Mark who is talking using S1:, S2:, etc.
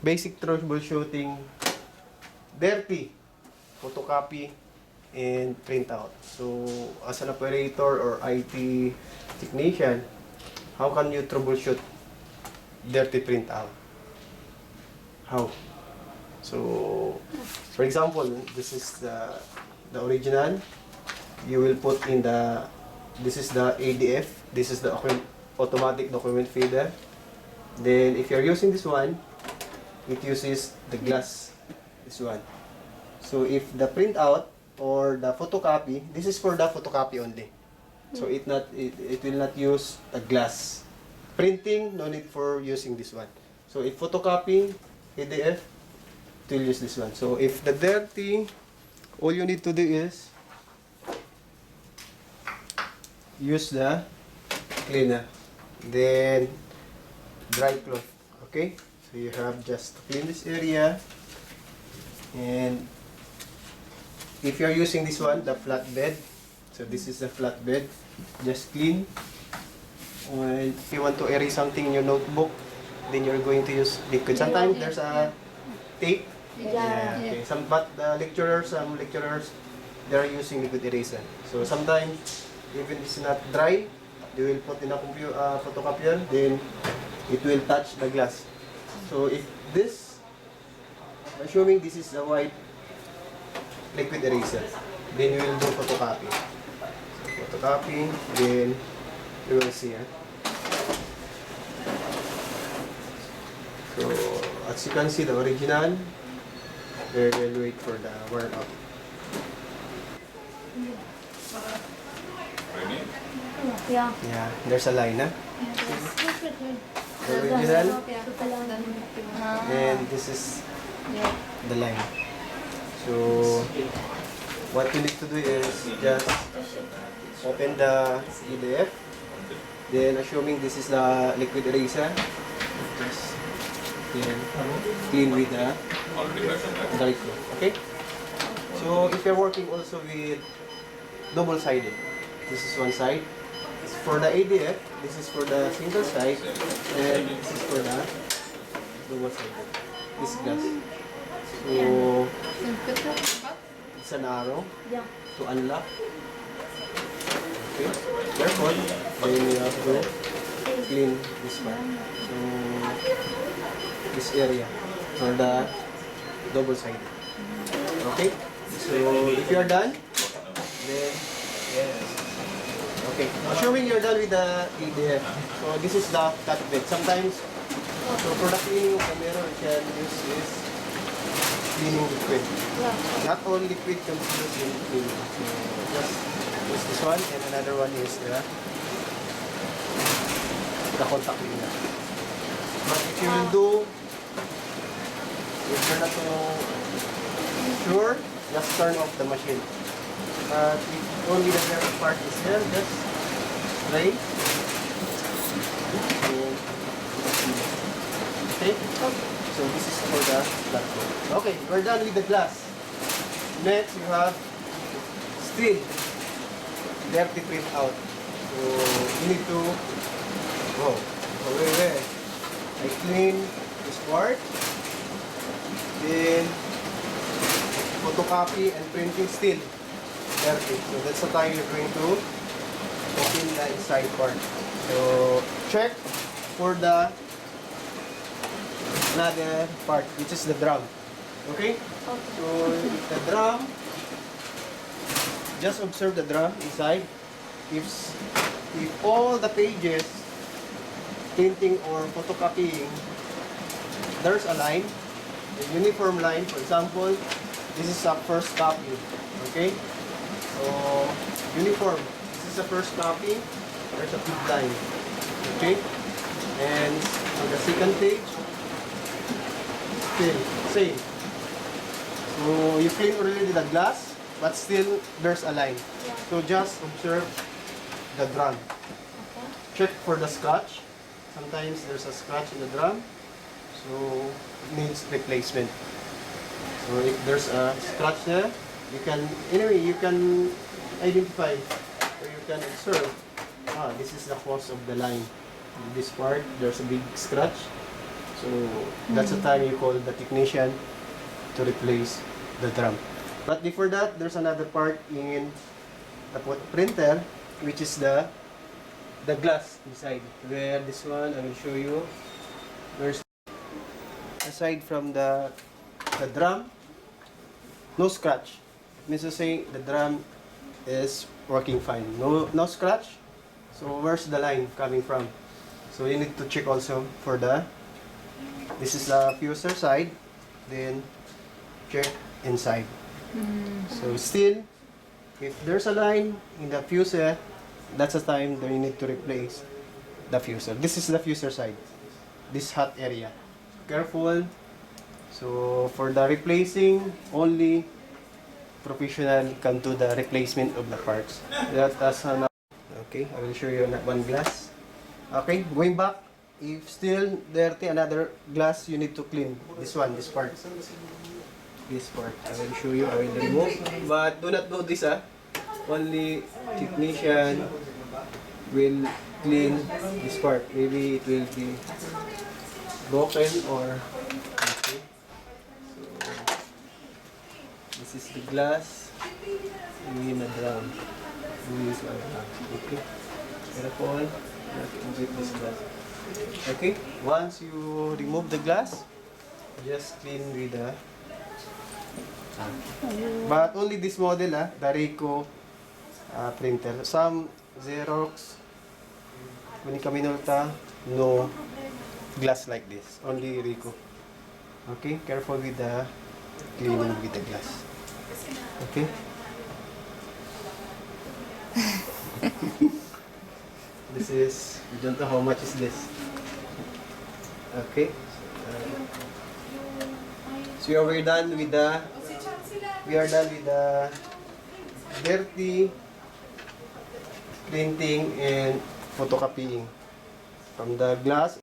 S1: basic troubleshooting, dirty, photocopy, and printout. So, as an operator or IT technician, how can you troubleshoot dirty printout? How? So, for example, this is the original. You will put in this is the ADF, this is the automatic document feeder. Then, if you're using this one, it uses the glass, this one. So, if the printout or the photocopy, this is for the photocopy only. So, it will not use a glass. Printing, no need for using this one. So, if photocopying, ADF, it will use this one. So, if the dirty, all you need to do is use the cleaner. Then, dry cloth. Okay? So, you have just to clean this area. And if you're using this one, the flatbed, so this is the flatbed, just clean. And if you want to erase something in your notebook, then you're going to use liquid. Sometimes there's a tape. Yeah. Okay. Some lecturers, they're using liquid eraser. So sometimes, even if it's not dry, they will put in a photocopier, then it will touch the glass. So if this, assuming this is a white liquid eraser, then you will do photocopy. So, photocopy, then you will see. So, as you can see, the original, we will wait for the warm up.
S2: Yeah.
S1: Yeah, there's a line, huh? The original, and this is the line. So, what you need to do is just open the PDF. Then, assuming this is the liquid eraser, just clean with the dry cloth. Okay? So, if you're working also with double-sided, this is one side. This is for the ADF, this is for the single side, and this is for the double-sided. This glass. So, it's an arrow to unlock. Okay, therefore, then you have to clean this part. So, this area for the double-sided. Okay, so if you are done, then okay. Assuming you're done with the ADF, so this is the flatbed. Sometimes, so for the cleaning of the mirror, you can use this cleaning liquid. Not all liquid can be used in cleaning. So just use this one, and another one is the contact cleaner. But if you will do, if you're not so sure, just turn off the machine. But if only the very part is here, just spray. Okay? So this is for the flatbed. Okay, we're done with the glass. Next, you have steel. Dirty print out. So you need to wait. I clean this part. Then photocopy and printing steel. Dirty. So that's the time you're going to open the inside part. So check for the another part, which is the drum. Okay? So the drum, just observe the drum inside. If all the pages, printing or photocopying, there's a line, a uniform line. For example, this is a first copy. Okay? So uniform. This is a first copy. There's a big line. Okay? And on the second page, still same. So you clean already the glass, but still there's a line. So just observe the drum. Check for the scratch. Sometimes there's a scratch in the drum, so it needs replacement. So if there's a scratch there, you can identify, or you can observe. This is the cause of the line. In this part, there's a big scratch. So that's the time you call the technician to replace the drum. But before that, there's another part in the printer, which is the glass inside. Where this one, I will show you. There's aside from the drum, no scratch. Means to say the drum is working fine. No scratch. So where's the line coming from? So you need to check also for this is the fuser side, then check inside. So still, if there's a line in the fuser, that's the time that you need to replace the fuser. This is the fuser side, this hot area. Careful. So for the replacing, only professional can do the replacement of the parts. That's okay. I will show you one glass. Okay, going back. If still dirty, another glass, you need to clean this one, this part. This part. I will show you. I will remove. But do not do this, Only technician will clean this part. Maybe it will be broken or okay. So this is the glass. We na drum. This one. Okay. Careful. Not to get this glass. Okay. Once you remove the glass, just clean with the but only this model, the Ricoh printer. Some Xerox, Konica Minolta, no glass like this. Only Ricoh. Okay, careful with the cleaning with the glass. Okay. This is, we don't know how much is this. Okay. So we're done with the dirty printing and photocopying from the glass.